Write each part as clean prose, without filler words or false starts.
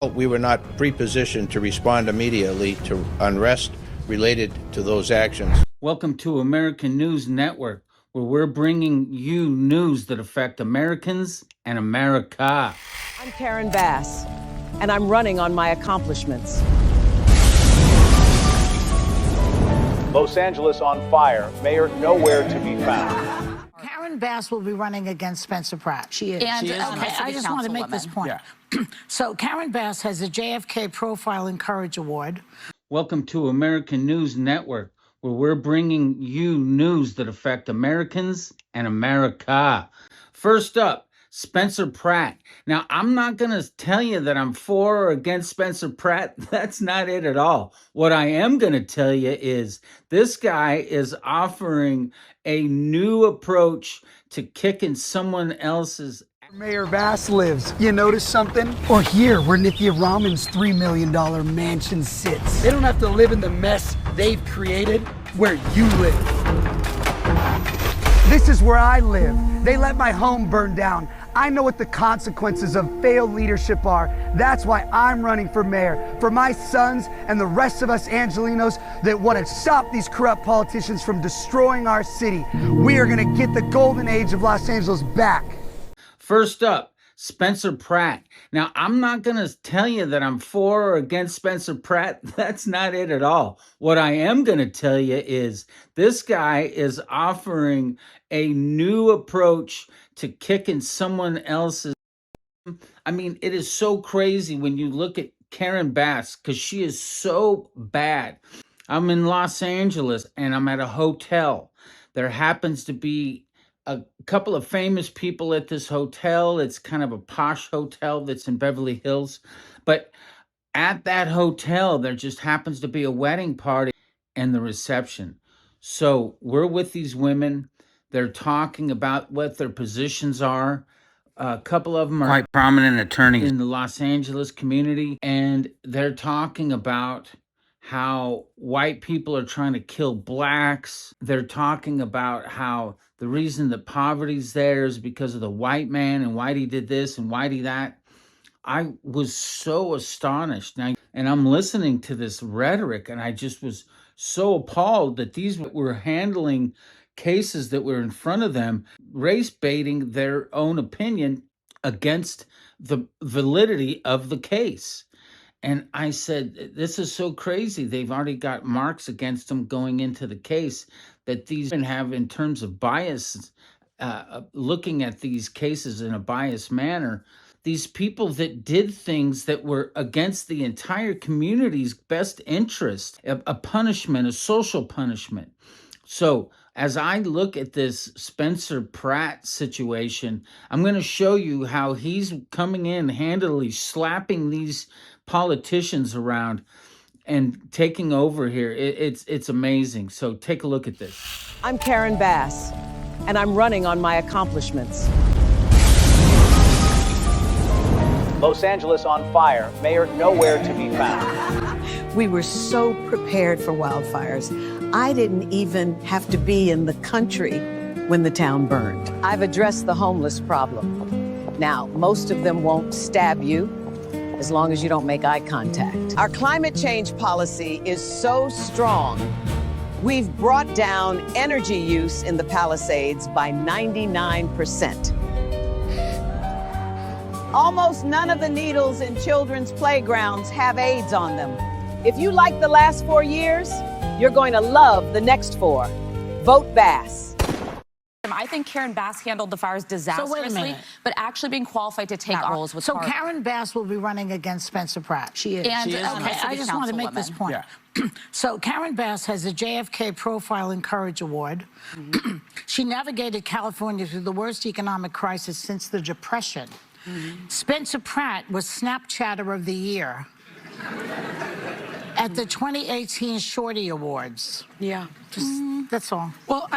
We were not pre-positioned to respond immediately to unrest related to those actions. Welcome to American News Network, where we're bringing you news that affect Americans and America. I'm Karen Bass, and I'm running on my accomplishments. Los Angeles on fire. Mayor nowhere to be found. Karen Bass will be running against Spencer Pratt. She is. And, She is. okay, I just want to make this point. Yeah. So Karen Bass has a JFK Profile and Courage Award. Welcome to American News Network, where we're bringing you news that affect Americans and America. First up, Spencer Pratt. Now, I'm not going to tell you that I'm for or against Spencer Pratt. That's not it at all. What I am going to tell you is this guy is offering a new approach to kicking someone else's. Mayor Bass lives. You notice something? Or here, where Nithya Raman's $3 million mansion sits. They don't have to live in the mess they've created where you live. This is where I live. They let my home burn down. I know what the consequences of failed leadership are. That's why I'm running for mayor. For my sons and the rest of us Angelinos that want to stop these corrupt politicians from destroying our city. We are going to get the golden age of Los Angeles back. First up, Spencer Pratt. Now, I'm not going to tell you that I'm for or against Spencer Pratt. That's not it at all. What I am going to tell you is this guy is offering a new approach to kicking someone else's. I mean, it is so crazy when you look at Karen Bass, because she is so bad. I'm in Los Angeles and I'm at a hotel. There happens to be a couple of famous people at this hotel. It's kind of a posh hotel that's in Beverly Hills. But at that hotel, there just happens to be a wedding party and the reception. So we're with these women. They're talking about what their positions are. A couple of them are quite prominent attorneys in the Los Angeles community. And they're talking about how white people are trying to kill blacks. They're talking about how the reason that poverty's there is because of the white man and why he did this and why he that. I was so astonished. Now, and I'm listening to this rhetoric and I just was so appalled that these were handling cases that were in front of them, race baiting their own opinion against the validity of the case. And I said, this is so crazy. They've already got marks against them going into the case that these men have in terms of bias, looking at these cases in a biased manner. These people that did things that were against the entire community's best interest, a punishment, a social punishment. So as I look at this Spencer Pratt situation, I'm going to show you how he's coming in handily, slapping these politicians around and taking over here. It's amazing. So take a look at this. I'm Karen Bass, and I'm running on my accomplishments. Los Angeles on fire. Mayor nowhere to be found. We were so prepared for wildfires. I didn't even have to be in the country when the town burned. I've addressed the homeless problem. Now, most of them won't stab you as long as you don't make eye contact. Our climate change policy is so strong. We've brought down energy use in the Palisades by 99%. Almost none of the needles in children's playgrounds have AIDS on them. If you like the last 4 years, you're going to love the next 4. Vote Bass. I think Karen Bass handled the fires disastrously, but actually being qualified to take roles with So Karen Bass will be running against Spencer Pratt. She is. And, She is. Okay, I just want to make this point. Yeah. So Karen Bass has a JFK Profile and Courage Award. Mm-hmm. She navigated California through the worst economic crisis since the Depression. Mm-hmm. Spencer Pratt was Snapchatter of the Year at the 2018 Shorty Awards. Yeah. That's all. Well,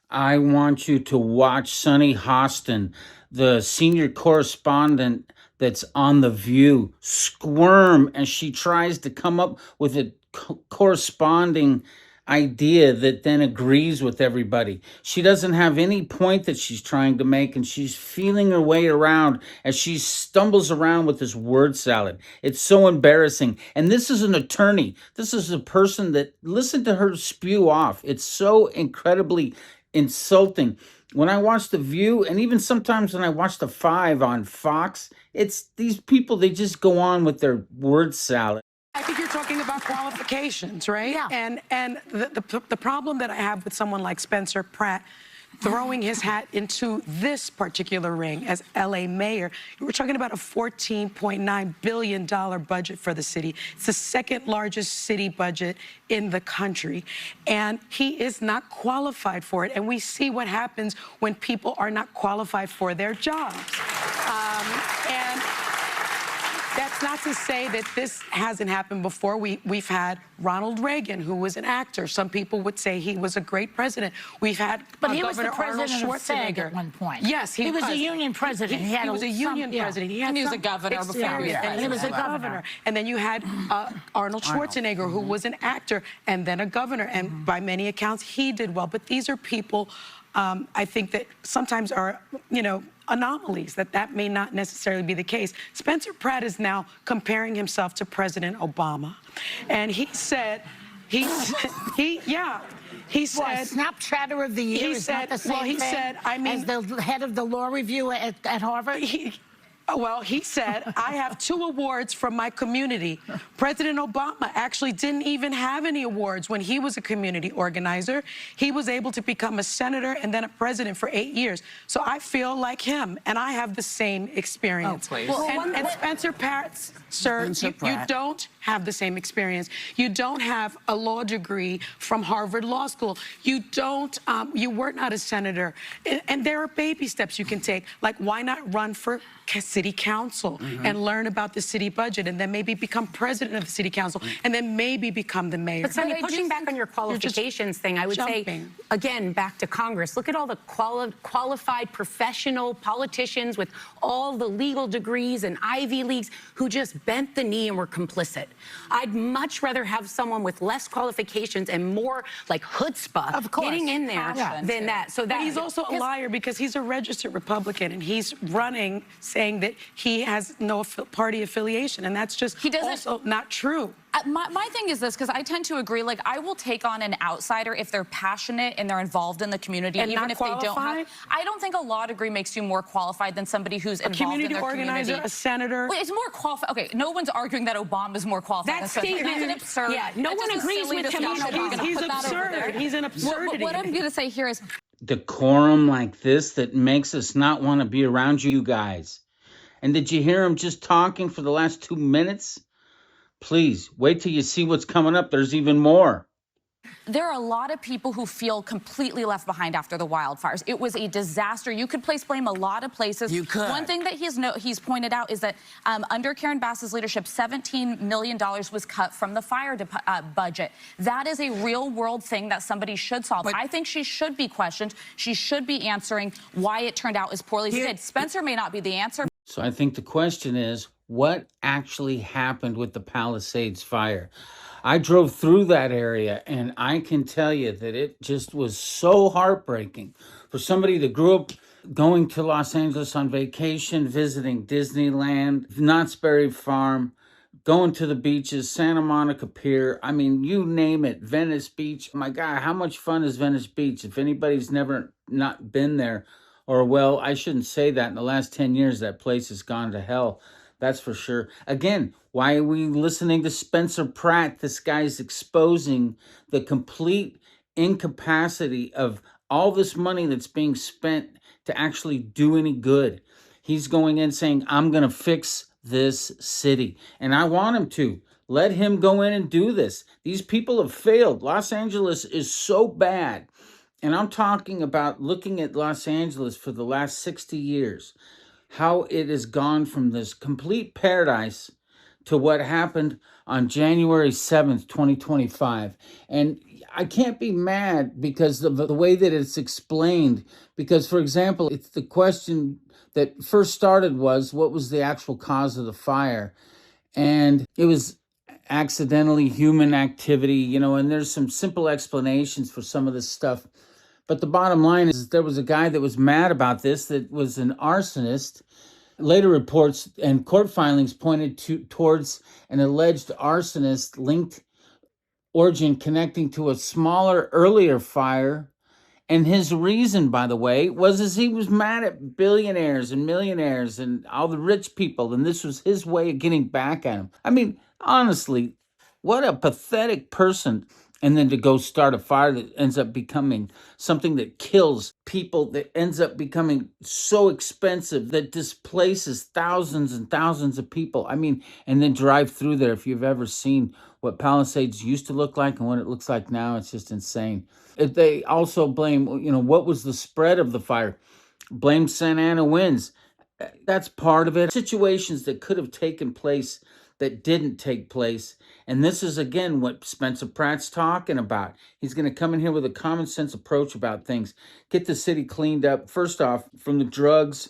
I want you to watch Sunny Hostin, the senior correspondent that's on The View, squirm as she tries to come up with a corresponding idea that then agrees with everybody. She doesn't have any point that she's trying to make, and she's feeling her way around as she stumbles around with this word salad. It's so embarrassing. And this is an attorney. This is a person that, listen to her spew off. It's so incredibly insulting. When I watch The View, and even sometimes when I watch The Five on Fox, it's these people, they just go on with their word salad. I think you're talking about qualifications, right? Yeah. And the problem that I have with someone like Spencer Pratt throwing his hat into this particular ring as LA mayor, we're talking about a $14.9 billion budget for the city. It's the second largest city budget in the country. And he is not qualified for it. And we see what happens when people are not qualified for their jobs. And that's not to say that this hasn't happened before. We've had Ronald Reagan, who was an actor. Some people would say he was a great president. We've had But he was Governor the president Arnold of FEG Schwarzenegger at one point. Yes, he was a union president. He was a union president. And he was a governor before he was experience, and he was a governor. And then you had Arnold Schwarzenegger, who was an actor and then a governor. And by many accounts, he did well. But these are people, I think, that sometimes are, anomalies, that may not necessarily be the case. Spencer Pratt is now comparing himself to President Obama. And he said, he said, Snapchatter of the year is not the same thing as the head of the law review at Harvard? He said, I have 2 awards from my community. President Obama actually didn't even have any awards when he was a community organizer. He was able to become a senator and then a president for 8 years. So I feel like him, and I have the same experience. Oh, please. And Spencer Pratt, sir, you don't have the same experience. You don't have a law degree from Harvard Law School. You don't, you were not a senator. And there are baby steps you can take. Like, why not run for city council and learn about the city budget, and then maybe become president of the city council, and then maybe become the mayor. But Sonny, pushing back on your qualifications thing, I would say, again, back to Congress, look at all the qualified professional politicians with all the legal degrees and Ivy Leagues who just bent the knee and were complicit. I'd much rather have someone with less qualifications and more like chutzpah getting in there than that. So But he's also a liar, because he's a registered Republican, and he's running saying that he has no party affiliation, and that's just also not true. My thing is this, because I tend to agree, like, I will take on an outsider if they're passionate and they're involved in the community, And even not if they don't have. qualified? I don't think a law degree makes you more qualified than somebody who's involved Community in their organizer, community. a senator. Well, it's more qualified. Okay, no one's arguing that Obama's more qualified. That than Spencer. statement- That's an absurd. Yeah, no that's one just a agrees silly with him on discussion. Obama. We're gonna He's put that over absurd. there. He's an absurdity. What I'm going to say here is, Decorum like this that makes us not want to be around you guys. And did you hear him just talking for the last 2 minutes? Please, wait till you see what's coming up. There's even more. there are a lot of people who feel completely left behind after the wildfires. It was a disaster. You could place blame a lot of places. You could. One thing that he's pointed out is that under Karen Bass's leadership, $17 million was cut from the fire budget. That is a real-world thing that somebody should solve. But I think she should be questioned. She should be answering why it turned out as poorly as it did. Spencer may not be the answer. So I think the question is, what actually happened with the Palisades fire? I drove through that area, and I can tell you that it just was so heartbreaking for somebody that grew up going to Los Angeles on vacation, visiting Disneyland, Knott's Berry Farm, going to the beaches, Santa Monica Pier. I mean, you name it, Venice Beach. My God, how much fun is Venice Beach? If anybody's never not been there, or, well, I shouldn't say that. In the last 10 years, that place has gone to hell. That's for sure. Again, why are we listening to Spencer Pratt? This guy's exposing the complete incapacity of all this money that's being spent to actually do any good. He's going in saying, I'm going to fix this city. And I want him to. Let him go in and do this. These people have failed. Los Angeles is so bad. And I'm talking about looking at Los Angeles for the last 60 years, how it has gone from this complete paradise to what happened on January 7th, 2025. And I can't be mad because of the way that it's explained. Because, for example, it's the question that first started was, what was the actual cause of the fire? And it was accidentally human activity, and there's some simple explanations for some of this stuff. But the bottom line is there was a guy that was mad about this that was an arsonist. Later reports and court filings pointed towards an alleged arsonist linked origin connecting to a smaller, earlier fire. And his reason, by the way, was he was mad at billionaires and millionaires and all the rich people, and this was his way of getting back at him. I mean, honestly, what a pathetic person. And then to go start a fire that ends up becoming something that kills people, that ends up becoming so expensive, that displaces thousands and thousands of people. I mean, and then drive through there. If you've ever seen what Palisades used to look like and what it looks like now, it's just insane. If they also blame, what was the spread of the fire? Blame Santa Ana winds. That's part of it. Situations that could have taken place that didn't take place. And this is, again, what Spencer Pratt's talking about. He's going to come in here with a common sense approach about things. Get the city cleaned up, first off, from the drugs.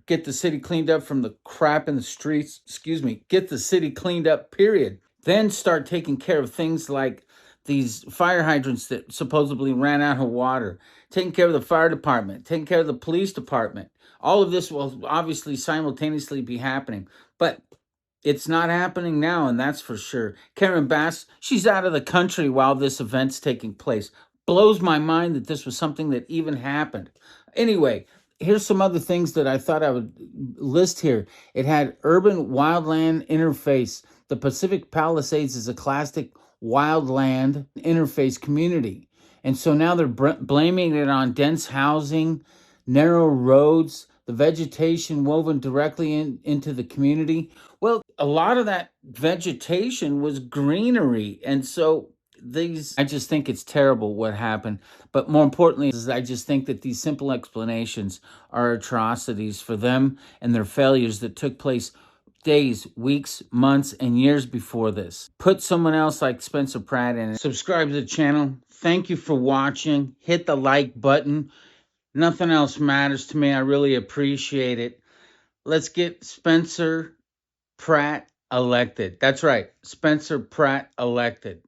Get the city cleaned up from the crap in the streets. Get the city cleaned up, period. Then start taking care of things like these fire hydrants that supposedly ran out of water. Taking care of the fire department. Taking care of the police department. All of this will obviously simultaneously be happening. But it's not happening now, and that's for sure. Karen Bass, she's out of the country while this event's taking place. Blows my mind that this was something that even happened. Anyway, here's some other things that I thought I would list here. It had urban wildland interface. The Pacific Palisades is a classic wildland interface community. And so now they're blaming it on dense housing, narrow roads, the vegetation woven directly into the community. Well, a lot of that vegetation was greenery. And so I just think it's terrible what happened. But more importantly, I just think that these simple explanations are atrocities for them and their failures that took place days, weeks, months, and years before this. Put someone else like Spencer Pratt in it. Subscribe to the channel. Thank you for watching. Hit the like button. Nothing else matters to me. I really appreciate it. Let's get Spencer Pratt elected. That's right, Spencer Pratt elected.